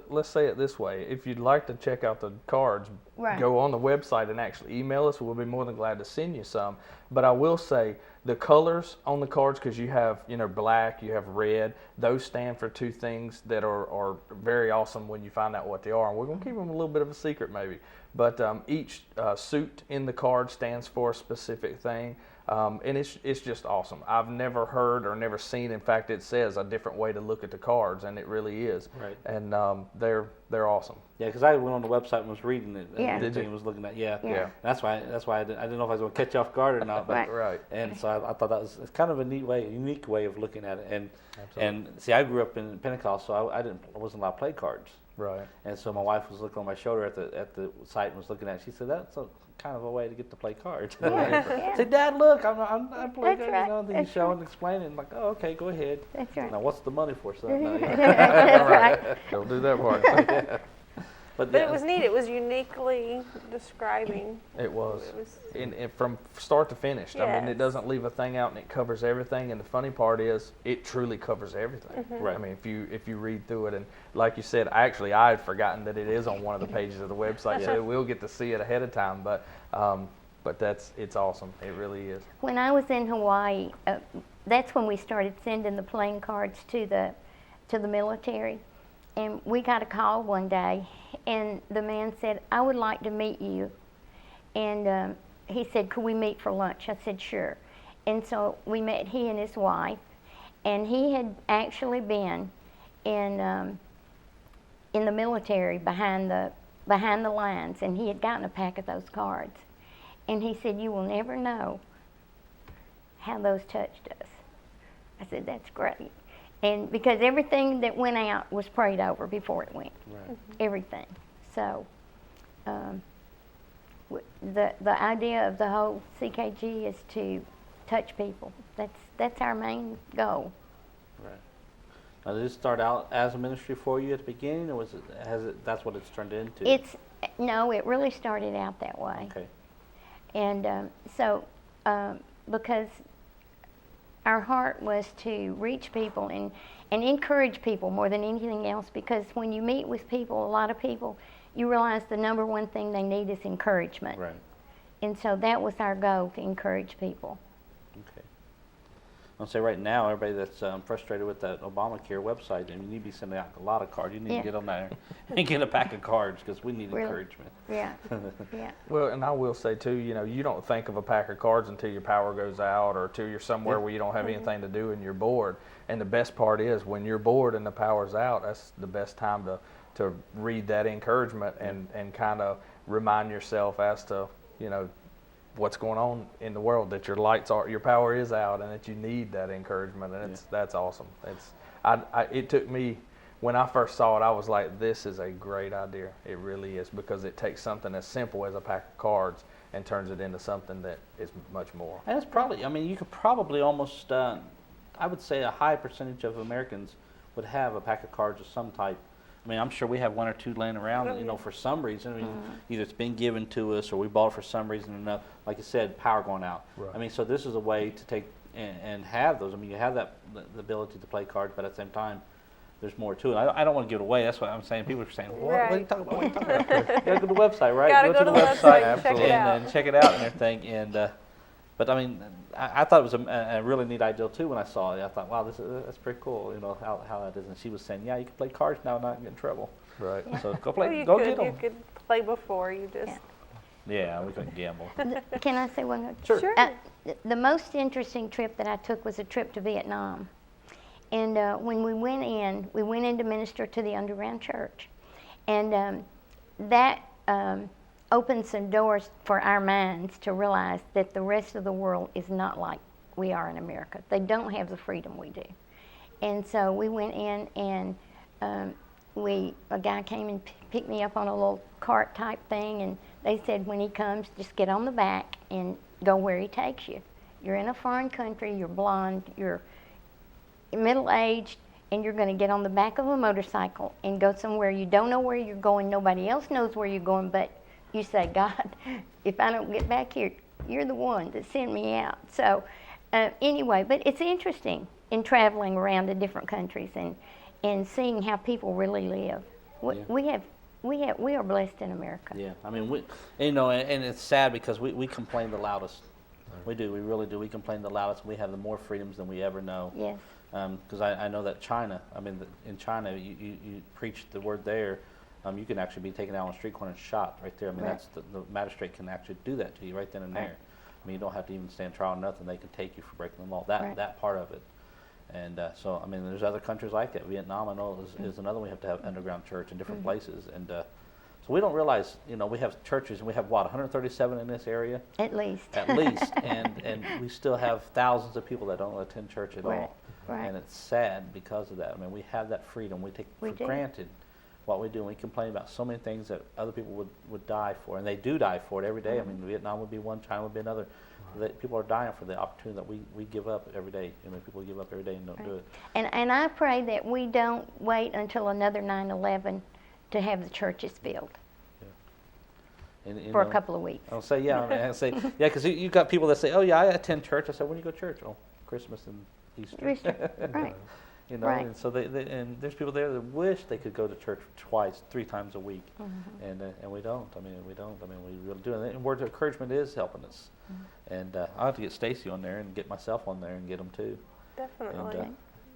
Let's say it this way. If you'd like to check out the cards, Right. go on the website and actually email us. We'll be more than glad to send you some. But I will say the colors on the cards, because you have black, you have red, those stand for two things that are very awesome when you find out what they are. And we're going to keep them a little bit of a secret maybe. But each suit in the card stands for a specific thing. And it's just awesome. I've never heard or never seen, in fact it says a different way to look at the cards, and it really is. Right. And they're awesome. Yeah, because I went on the website and was reading it. Yeah. And everything was looking at. Yeah. Yeah. That's why I didn't know if I was going to catch you off guard or not. But, Right. And so I thought that was it's kind of a unique way of looking at it. And Absolutely. and see, I grew up in Pentecost, so I wasn't allowed to play cards. Right. And so my wife was looking on my shoulder at the site and was looking at it. She said, that's kind of a way to get to play cards. I said, Dad, look, I'm playing That's cards. right. You know, then you show and explain it. And I'm like, oh, okay, go ahead. That's right. Now, what's the money for? So, no, That's right. Don't do that part. But But it was neat. It was uniquely describing. It was. It was And from start to finish. I mean, it Yes. doesn't leave a thing out, and it covers everything. And the funny part is, it truly covers everything. Right. I mean, if you read through it, and like you said, I had forgotten that it is on one of the pages of the website, so we'll get to see it ahead of time. But it's awesome. It really is. When I was in Hawaii, that's when we started sending the playing cards to the military. And we got a call one day, and the man said, I would like to meet you. And he said, could we meet for lunch? I said, sure. And so we met, he and his wife, and he had actually been in the military behind the lines, and he had gotten a pack of those cards. And he said, you will never know how those touched us. I said, that's great. And because everything that went out was prayed over before it went. Right. Everything. So the idea of the whole CKG is to touch people. That's our main goal. Right. Now, did it start out as a ministry for you at the beginning, or that's what it's turned into? No, it really started out that way. Okay. And because our heart was to reach people and encourage people more than anything else, because when you meet with people, a lot of people, you realize the number one thing they need is encouragement. Right. And so that was our goal, to encourage people. Okay. I'll say right now, everybody that's frustrated with that Obamacare website, and you need to be sending out a lot of cards. You need to get on there and get a pack of cards, because we need encouragement. Yeah. Yeah. Well, and I will say too, you don't think of a pack of cards until your power goes out, or until you're somewhere where you don't have anything to do and you're bored. And the best part is, when you're bored and the power's out, that's the best time to read that encouragement and kind of remind yourself as to, what's going on in the world, that your power is out, and that you need that encouragement, and that's awesome. It took me, when I first saw it, I was like, this is a great idea. It really is, because it takes something as simple as a pack of cards and turns it into something that is much more. And it's probably, you could probably almost, I would say a high percentage of Americans would have a pack of cards of some type. I'm sure we have one or two laying around, for some reason. Either it's been given to us, or we bought it for some reason. Like you said, power going out. Right. So this is a way to take and have those. You have the ability to play cards, but at the same time, there's more to it. I don't want to give it away. That's what I'm saying. People are saying, what are you talking about? What are you talking about? You got to go to the website, right? Gotta go to the website and check it out. And check it out and everything. And but I thought it was a really neat idea too when I saw it. I thought, wow, that's pretty cool. How that is. And she was saying, yeah, you can play cards now and not get in trouble. Right. So go play. Well, Go get them. You could play before. You just Yeah, we couldn't gamble. Can I say one more? Sure. The most interesting trip that I took was a trip to Vietnam. And when we went in to minister to the underground church. And that opened some doors for our minds to realize that the rest of the world is not like we are in America. They don't have the freedom we do. And so we went in and a guy came and picked me up on a little cart type thing, and they said when he comes, just get on the back and go where he takes you. You're in a foreign country, you're blonde, you're middle-aged, and you're going to get on the back of a motorcycle and go somewhere you don't know where you're going. Nobody else knows where you're going, but you say, God, if I don't get back here, you're the one that sent me out. So anyway, but it's interesting in traveling around to different countries and seeing how people really live. We are blessed in America. Yeah, I mean, and it's sad because we complain the loudest. We do, we really do. We complain the loudest. We have the more freedoms than we ever know. Yes. Because I know that China, in China, you preach the word there, you can actually be taken out on the street corner and shot right there. I mean, that's the magistrate can actually do that to you right then and there. I mean, you don't have to even stand trial or nothing. They can take you for breaking the law. That part of it. And so, I mean, there's other countries like that. Vietnam, I know, is another one. We have to have underground church in different places. And so we don't realize, we have churches, and we have, 137 in this area? At least. At least. and we still have thousands of people that don't attend church at all. Right. And it's sad because of that. I mean, we have that freedom. We take for granted what we do. And we complain about so many things that other people would die for. And they do die for it every day. I mean, Vietnam would be one, China would be another. People are dying for the opportunity that we give up every day. I mean, people give up every day and don't do it. And I pray that we don't wait until another 9/11 to have the churches filled. For a couple of weeks. I'll say, because you got people that say, oh, yeah, I attend church. I said, when do you go to church? Oh, Christmas and Easter. Right. And so and there's people there that wish they could go to church 3 times a week, and we don't. I mean, we really do. And words of encouragement is helping us. And I'll have to get Stacey on there and get myself on there and get them too. Definitely.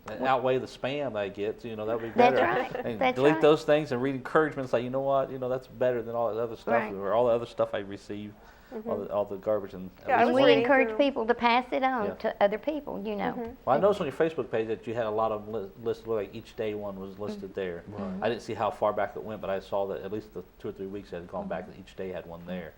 And outweigh the spam I get. That would be better. That's right. And delete those things and read encouragements like, you know what, that's better than all that other stuff or all the other stuff I receive. All the garbage and we encourage people to pass it on to other people, Well, I noticed on your Facebook page that you had a lot of listed, like each day one was listed there. I didn't see how far back it went, but I saw that at least the 2 or 3 weeks had gone back that each day had one there.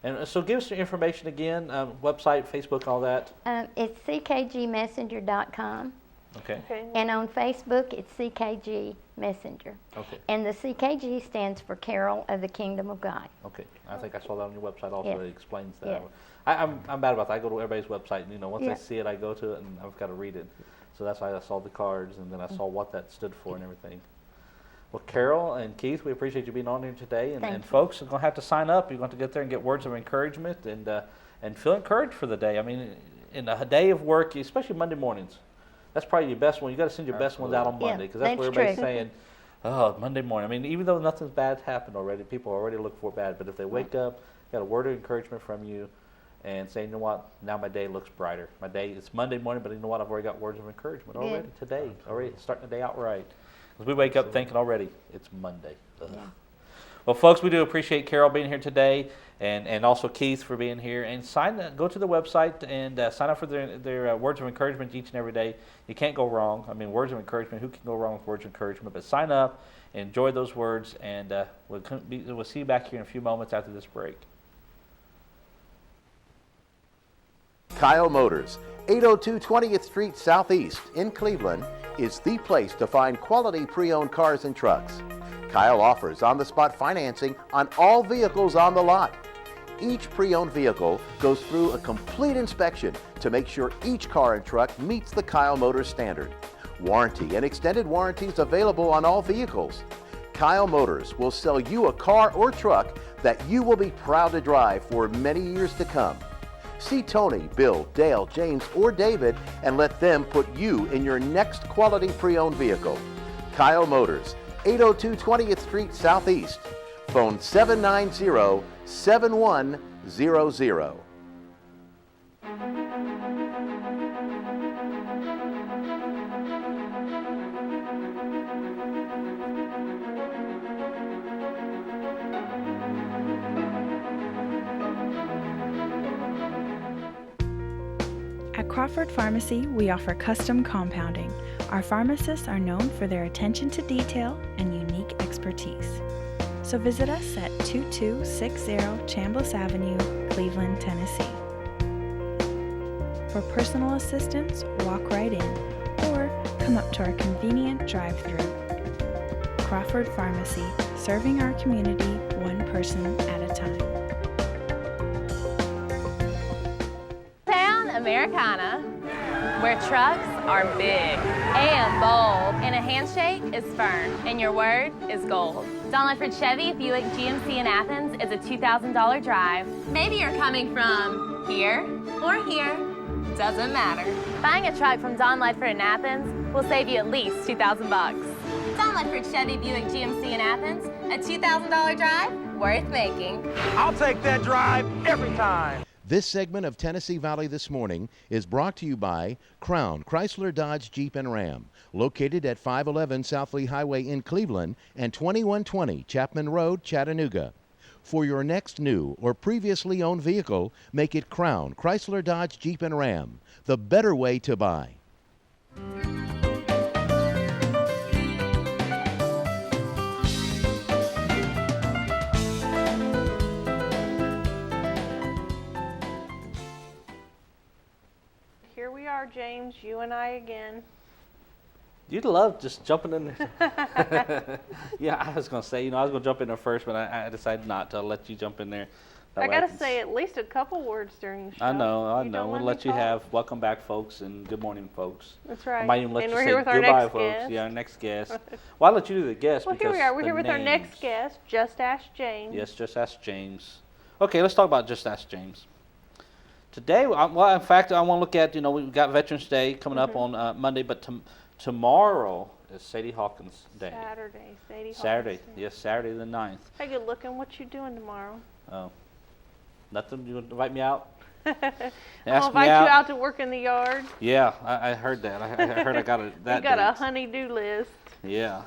And so give us your information again, website, Facebook, all that. It's ckgmessenger.com. Okay. And on Facebook, it's CKG Messenger. Okay. And the CKG stands for Carol of the Kingdom of God. Okay. I think I saw that on your website also. It explains that. Yes. I'm bad about that. I go to everybody's website, and once I see it, I go to it, and I've got to read it. So that's why I saw the cards, and then I saw what that stood for and everything. Well, Carol and Keith, we appreciate you being on here today. And folks are going to have to sign up. You're going to get there and get words of encouragement and feel encouraged for the day. I mean, in a day of work, especially Monday mornings, that's probably your best one. You got to send your best ones out on Monday because that's what everybody's saying. Oh, Monday morning. I mean, even though nothing's bad happened already, people already look for bad. But if they wake up, got a word of encouragement from you, and say, you know what, now my day looks brighter. It's Monday morning, but you know what, I've already got words of encouragement already today. Already starting the day out right. Because we wake up thinking already it's Monday. Well, folks, we do appreciate Carol being here today, and also Keith for being here. And go to the website and sign up for their words of encouragement each and every day. You can't go wrong. I mean, words of encouragement. Who can go wrong with words of encouragement? But sign up, enjoy those words, and we'll see you back here in a few moments after this break. Kyle Motors, 802 20th Street Southeast in Cleveland, is the place to find quality pre-owned cars and trucks. Kyle offers on-the-spot financing on all vehicles on the lot. Each pre-owned vehicle goes through a complete inspection to make sure each car and truck meets the Kyle Motors standard. Warranty and extended warranties available on all vehicles. Kyle Motors will sell you a car or truck that you will be proud to drive for many years to come. See Tony, Bill, Dale, James, or David and let them put you in your next quality pre-owned vehicle. Kyle Motors, 802 20th Street Southeast. Phone 790-7100. Crawford Pharmacy, we offer custom compounding. Our pharmacists are known for their attention to detail and unique expertise. So visit us at 2260 Chambliss Avenue, Cleveland, Tennessee. For personal assistance, walk right in or come up to our convenient drive-thru. Crawford Pharmacy, serving our community one person at a time. Town Americana, where trucks are big and bold, and a handshake is firm, and your word is gold. Dunn Chevy Buick GMC in Athens is a $2,000 drive. Maybe you're coming from here or here, doesn't matter. Buying a truck from Don Ledford in Athens will save you at least $2,000 bucks. Don Ledford Chevy Buick GMC in Athens, a $2,000 drive worth making. I'll take that drive every time. This segment of Tennessee Valley This Morning is brought to you by Crown Chrysler Dodge Jeep and Ram, located at 511 South Lee Highway in Cleveland and 2120 Chapman Road, Chattanooga. For your next new or previously owned vehicle, make it Crown Chrysler Dodge Jeep and Ram, the better way to buy. Here we are, James, you and I again. You'd love just jumping in there. Yeah, I was going to say, I was going to jump in there first, but I decided not to. I'll let you jump in there. I got to say at least a couple words during the show. I know. We'll let you talk? have welcome back, folks, and good morning, folks. That's right. I might even let and you we're say here with our goodbye, next folks. guest. Yeah, our next guest. Well, I'll let you do the guest Well, because here we are. We're the here with our next names. guest, Just Ask James. Yes, Just Ask James. Okay, let's talk about Just Ask James. Today, in fact, I want to look at, we've got Veterans Day coming up on Monday, but tomorrow is Sadie Hawkins Day. Saturday. Yes, Saturday the 9th. Hey, good looking. What you doing tomorrow? Oh, nothing? You want to invite me out? I'm going to invite you out to work in the yard. Yeah, I heard that. I heard I got a that You got date. a honey-do list. Yeah.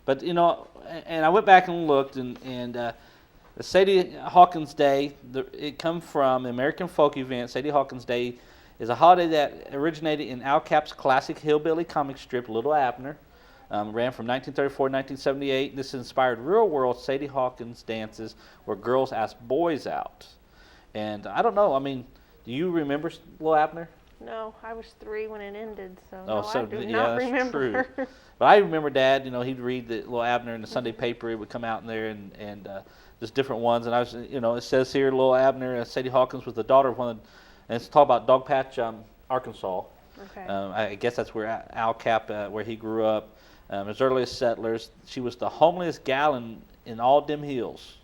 But, and I went back and looked, and the Sadie Hawkins Day, it comes from the American folk event. Sadie Hawkins Day is a holiday that originated in Al Cap's classic hillbilly comic strip, Little Abner. Ran from 1934 to 1978. This inspired real-world Sadie Hawkins dances where girls ask boys out. And I don't know, do you remember Little Abner? No, I was 3 when it ended, so I do yeah, not that's remember. True. But I remember Dad, he'd read the Little Abner in the Sunday paper. It would come out in there and just different ones. And I was, it says here, Little Abner, Sadie Hawkins was the daughter of one of, and it's talking about Dogpatch, Arkansas. Okay. I guess that's where Al Cap, where he grew up. As early as settlers, she was the homeliest gal in all them hills.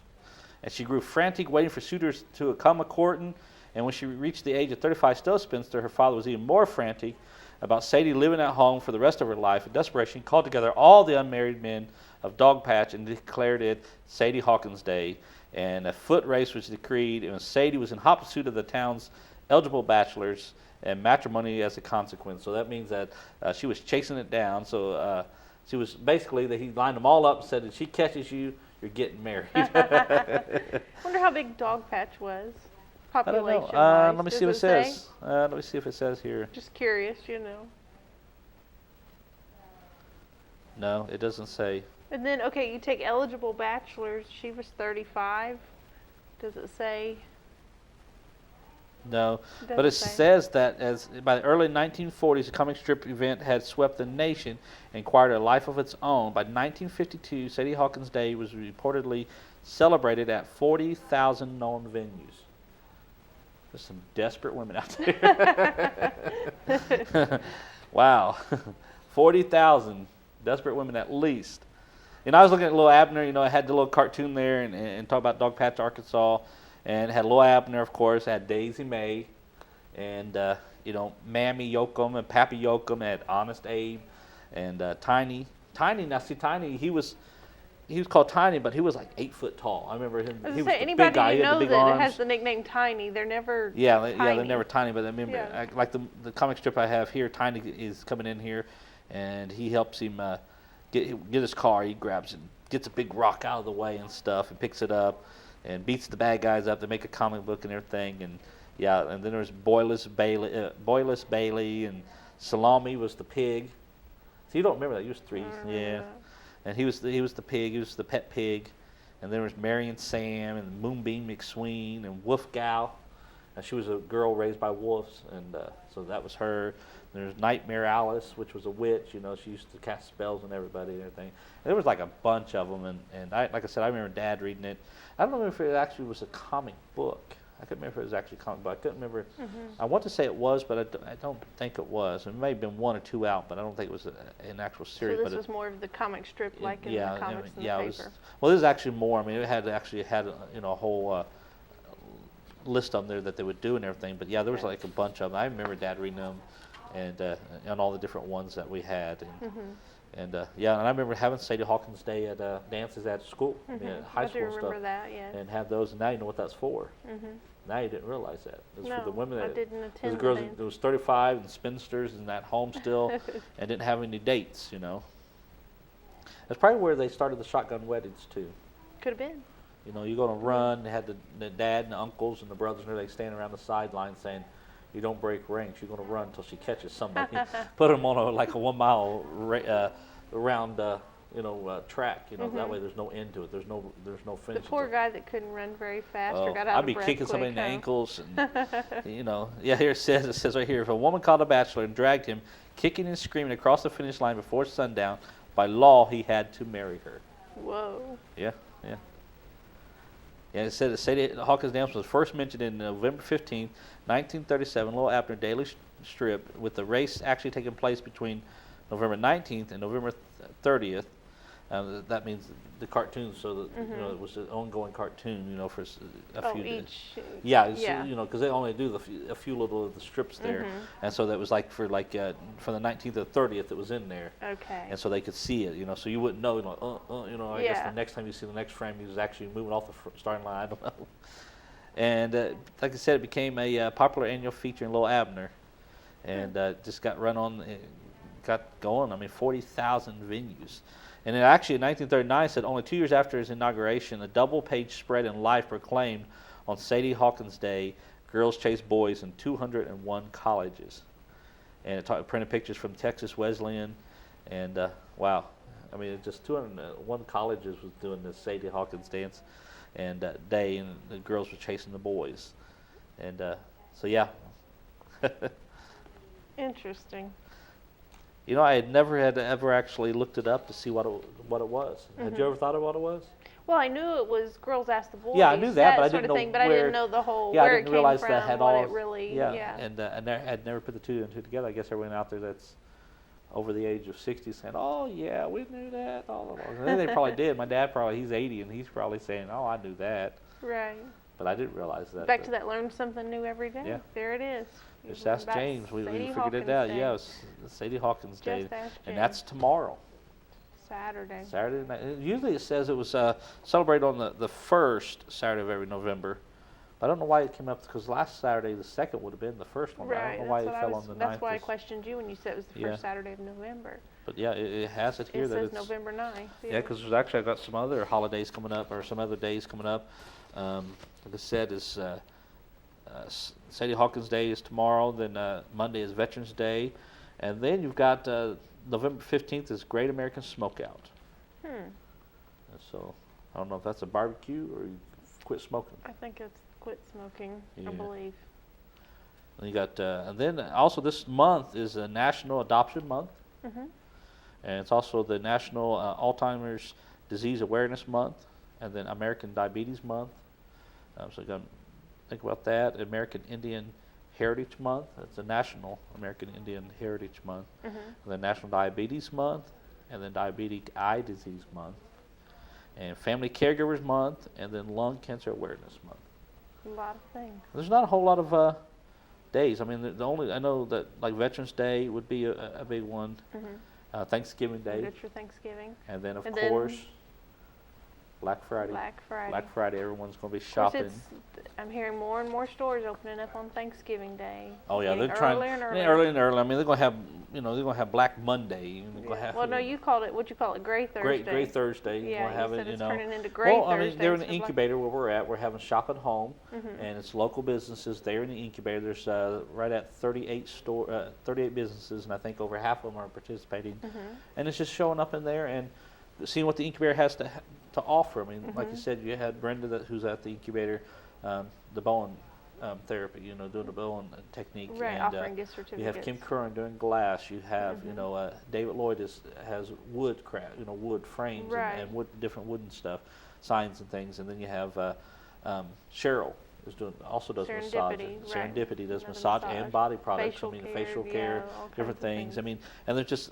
And she grew frantic, waiting for suitors to come a-courting. And when she reached the age of 35, still a spinster, her father was even more frantic about Sadie living at home for the rest of her life. In desperation, he called together all the unmarried men of Dogpatch and declared it Sadie Hawkins Day. And a foot race was decreed, and Sadie was in hot pursuit of the town's eligible bachelors and matrimony as a consequence. So that means that she was chasing it down. So she was basically that he lined them all up and said, if she catches you, you're getting married. Wonder how big Dogpatch was, I don't know. population-wise. Let me see what it says. Let me see if it says here. Just curious, No, it doesn't say. And then, okay, you take eligible bachelors. She was 35. Does it say? No, Doesn't but it say. says that as by the early 1940s, the comic strip event had swept the nation and acquired a life of its own. By 1952, Sadie Hawkins Day was reportedly celebrated at 40,000 known venues. There's some desperate women out there. Wow, 40,000 desperate women at least. And I was looking at Little Abner. It had the little cartoon there and talk about Dogpatch, Arkansas. And it had Little Abner, of course, it had Daisy Mae, and, Mammy Yoakum and Pappy Yoakum, had Honest Abe, and Tiny. Tiny, he was called Tiny, but he was like 8 foot tall. I remember him. He was the anybody big guy. He had the big that arms. has the nickname Tiny, they're never tiny. Yeah, they're never tiny, but I remember, Yeah. like the comic strip I have here, Tiny is coming in here, and he helps him get his car. He grabs it, gets a big rock out of the way and stuff, and picks it up, and beats the bad guys up. They make a comic book and everything, and Yeah, and then there was Boyless Bailey, and Salami was the pig. So you don't remember that? You was 3. Yeah. And he was the pig. He was the pet pig. And then there was Mary and Sam and Moonbeam McSween and Wolf Gal. And she was a girl raised by wolves, and so that was her. There's Nightmare Alice, which was a witch. You know, she used to cast spells on everybody and everything. And there was like a bunch of them, and I, like I said, I remember Dad reading it. I don't know if it actually was a comic book. I couldn't remember if it was actually a comic book. I couldn't remember. I want to say it was, but I don't think it was. It may have been 1 or 2 out, but I don't think it was an actual series. So this was more of the comic strip, like in the comics in the paper. It was, well, this is actually more. I mean, it had you know, a whole list on there that they would do and everything. But yeah, there was like a bunch of them. I remember Dad reading them, and all the different ones that we had. And yeah, and I remember having Sadie Hawkins Day at dances at school, I mean, at high school I do remember stuff, that, yes. and have those. And now you know what that's for. Now you didn't realize that. It was for the women that I didn't attend the girls. the dance. There was 35 and spinsters and at home still, and didn't have any dates. You know, that's probably where they started the shotgun weddings too. Could have been. You know, you go to run. They had the dad and the uncles and the brothers, and they stand around the sideline saying, "You don't break ranks. You're going to run until she catches somebody." Put them on like a 1 mile round, track. You know, that way there's no end to it. There's no finish. The poor guy that couldn't run very fast or got out I'd of be breath kicking somebody in the quick, ankles, and you know, yeah. Here it says right here, if a woman caught a bachelor and dragged him, kicking and screaming across the finish line before sundown, by law he had to marry her. Whoa. Yeah. Yeah, it said that Sadie Hawkins Dance was first mentioned in November 15th, 1937, Little Abner Daily Strip, with the race actually taking place between November 19th and November 30th. That means the cartoon, so that you know, it was an ongoing cartoon, you know, for a few days. Yeah, you know, because they only do a few little of the strips there, and so that was like from the 19th to the 30th, it was in there. Okay. And so they could see it, you know, so you wouldn't know, you know, I guess the next time you see the next frame, he was actually moving off the starting line. I don't know. And like I said, it became a popular annual feature in Little Abner, and just got run on, got going. I mean, 40,000 venues. And it actually, in 1939, said only 2 years after his inauguration, a double-page spread in Life proclaimed on Sadie Hawkins Day, girls chase boys in 201 colleges. And it printed pictures from Texas Wesleyan, and wow. I mean, it just 201 colleges was doing this Sadie Hawkins dance and day, and the girls were chasing the boys. And so, yeah. Interesting. You know, I had never ever actually looked it up to see what it was. Had you ever thought of what it was? Well, I knew it was Girls Ask the Boys. Yeah, I knew that, but I sort didn't of know thing, but I didn't know the whole yeah, where I it didn't came realize from, that had what all. it really. Yeah. And I had never put the two and two together. I guess everyone out there that's over the age of 60 saying, "Oh yeah, we knew that all along." And then they probably did. My dad he's 80 and he's probably saying, "Oh, I knew that." Right. But I didn't realize that. Back to that, learn something new every day. Yeah. There it is. Just ask James. We figured it out. Yeah, it's Sadie Hawkins Day, and that's tomorrow. Saturday night. Usually it says it was celebrated on the first Saturday of every November. I don't know why it came up, because last Saturday the second would have been the first one. Right. I don't know why it fell on the 9th. That's why I questioned you when you said it was the first Saturday of November. But yeah, it has it here. It that says it's November 9th. Yeah, because there's actually, I've got some other holidays coming up, or some other days coming up. Like I said, is Sadie Hawkins Day is tomorrow. Then Monday is Veterans Day, and then you've got November 15th is Great American Smokeout. So I don't know if that's a barbecue or you quit smoking. I think it's quit smoking. I believe. And you got, and then also this month is a National Adoption Month, and it's also the National Alzheimer's Disease Awareness Month, and then American Diabetes Month. So you got to think about that. American Indian Heritage Month. That's the National American Indian Heritage Month. And then National Diabetes Month, and then Diabetic Eye Disease Month, and Family Caregivers Month, and then Lung Cancer Awareness Month. A lot of things. There's not a whole lot of days. I mean, the only, I know that like Veterans Day would be a big one. Thanksgiving Day. Good for Thanksgiving. And then of course, Black Friday. Black Friday. Black Friday, everyone's going to be Of course, shopping. I'm hearing more and more stores opening up on Thanksgiving Day. Oh yeah, they're Getting trying earlier and earlier. earlier and earlier. I mean, they're going to have, they're going to have Black Monday. Well, no, you called it. What you call it? Gray Thursday. Gray Thursday. Yeah, we'll have you said it. it's turning into Gray Well, I Thursday. mean, they're in the instead of incubator where we're at. We're having Shop at Home, and it's local businesses. They're in the incubator. There's right at 38 businesses, and I think over half of them are participating. And it's just showing up in there and seeing what the incubator has to offer. I mean, like you said, you had Brenda who's at the incubator, the Bowen therapy, doing the Bowen technique. Right, and, offering gift certificates. You have Kim Curran doing glass. You have, David Lloyd has wood craft, wood frames and wood, different wooden stuff, signs and things. And then you have Cheryl is also does massage. Serendipity does massage and body products. Facial care, different things. I mean, and there's just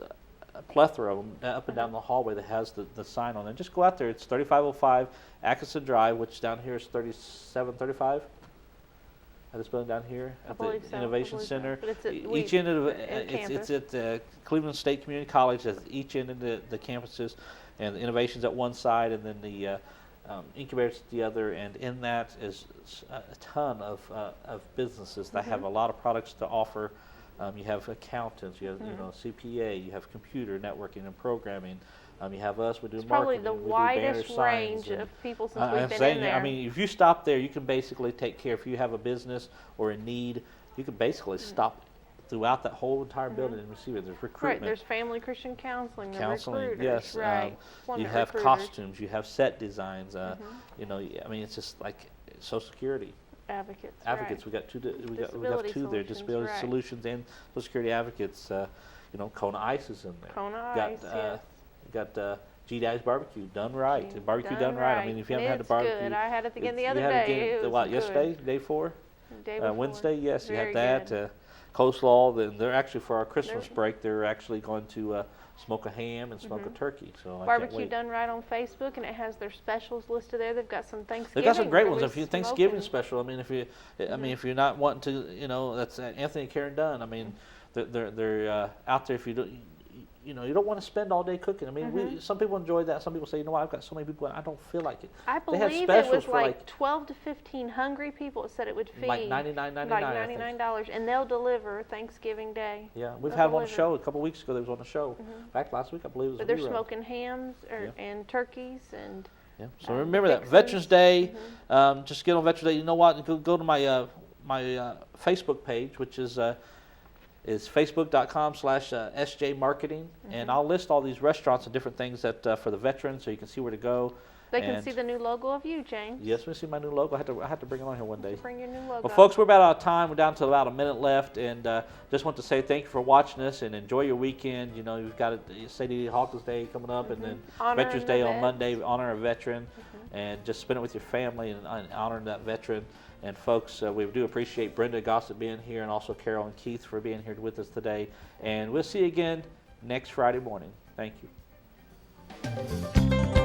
a plethora of them up and down the hallway that has the sign on it. Just go out there. It's 3505 Atkinson Drive, which down here is 3735. At this building down here at the Innovation Center. But it's at each end of it's at Cleveland State Community College. At each end of the campuses, and the Innovation's at one side, and then the incubators at the other. And in that is a ton of businesses that have a lot of products to offer. You have accountants, you have CPA, you have computer networking and programming. You have us. We do marketing. Probably the widest range of people since we've been in there. I mean, if you stop there, you can basically take care. If you have a business or a need, you can basically stop throughout that whole entire building and receive it. There's recruitment. Right. There's family Christian counseling. Counseling, yes. Right. You have costumes. You have set designs. I mean, it's just like Social Security. Advocates. Advocates. Right. We got two there. Disability Solutions and Social Security Advocates. Kona Ice is in there. Kona Ice. Yes. Got G-Daddy's Barbecue done right. Barbecue done right. I mean, if you haven't had the barbecue, good. I had it again the other day. It was yesterday, day before, Wednesday. Yes, Very you had that. Coleslaw. Then they're actually for our Christmas break. They're actually going to smoke a ham and smoke a turkey. So Barbecue Done Right on Facebook, and it has their specials listed there. They've got some Thanksgiving. They've got some great ones. If you smoking. Thanksgiving special, I mean, if you're not wanting to, that's Anthony and Karen Dunn. I mean, they're out there. If you don't. You don't want to spend all day cooking. I mean, some people enjoy that. Some people say, I've got so many people, and I don't feel like it. I believe it was like 12 to 15 hungry people. It said it would feed like $99.99. Like $99, and they'll deliver Thanksgiving Day. Yeah, we've had them on the show a couple weeks ago. They was on the show. Back last week, I believe it was. But they're smoking hams and turkeys and. Yeah. So remember that Veterans Day. Just get on Veterans Day. You know what? Go to my my Facebook page, which is facebook.com/SJ Marketing, and I'll list all these restaurants and different things that for the veterans, so you can see where to go. They can see the new logo of you, James. Yes, we see my new logo. I had to bring it on here one day. Bring your new logo. Well, folks, we're about out of time. We're down to about a minute left, and just want to say thank you for watching us and enjoy your weekend. You've got Sadie Hawkins Day coming up, and then Veterans Day on Monday. Honor a veteran, and just spend it with your family and honoring that veteran. And folks, we do appreciate Brenda Gossett being here, and also Carol and Keith for being here with us today. And we'll see you again next Friday morning. Thank you.